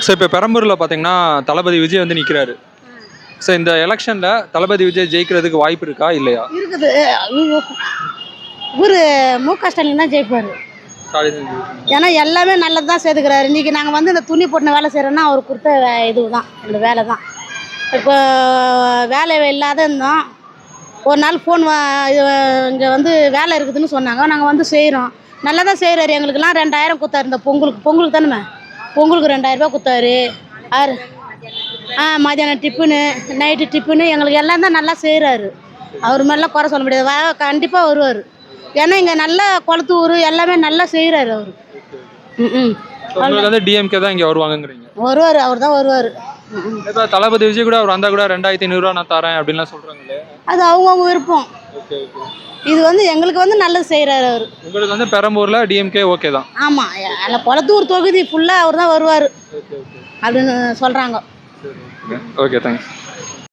So இப்போ பெரம்பூரில் பார்த்தீங்கன்னா தளபதி விஜய் வந்து நிற்கிறாரு. ஸோ இந்த எலெக்ஷனில் தளபதி விஜய் ஜெயிக்கிறதுக்கு வாய்ப்பு இருக்கா இல்லையா? இருக்குது. இவர் மு.க. ஸ்டாலின் தான் ஜெயிப்பார். ஏன்னா எல்லாமே நல்லது தான் செய்துக்கிறாரு. இன்றைக்கி நாங்கள் வந்து இந்த துணி போட்டு வேலை செய்கிறோன்னா அவர் கொடுத்த இது தான், இந்த வேலை தான். இப்போ வேலை இல்லாத இருந்தோம். ஒரு நாள் ஃபோன் இங்கே வந்து வேலை இருக்குதுன்னு சொன்னாங்க. நாங்கள் வந்து செய்கிறோம். நல்லா தான் செய்கிறாரு. எங்களுக்கெல்லாம் 2000 கொடுத்தாரு. இந்த பொங்கலுக்கு தானே, பொங்கலுக்கு 2000 ரூபா கொடுத்தாரு. மதியானம் டிஃபனு, நைட்டு டிஃபனு, எங்களுக்கு எல்லாம் தான் நல்லா செய்கிறாரு. அவர் மாதிரிலாம் குறை சொல்ல முடியாது. கண்டிப்பாக வருவார். ஏன்னா இங்கே நல்லா குளத்தூர் எல்லாமே நல்லா செய்கிறாரு அவர். உங்களுக்கு வந்து டிஎம்கே தான் இங்கே வருவாங்கங்கிறீங்க? வருவார், அவர் தான் வருவார். இப்போ தளபதி விஜய் கூட அவர் வந்தால் கூட 2500 ரூபா நான் தரேன் அப்படின்லாம் சொல்கிறாங்களே, அது அவங்கவுங்க விருப்பம். இது வந்து எங்களுக்கு வந்து நல்லது செய்கிறாரு அவர். உங்களுக்கு வந்து பெரம்பூரில் டிஎம்கே ஓகே தான்? ஆமாம், அதில் குளத்தூர் தொகுதி ஃபுல்லாக அவர் தான் வருவார் அப்படின்னு சொல்கிறாங்க. Okay, thanks.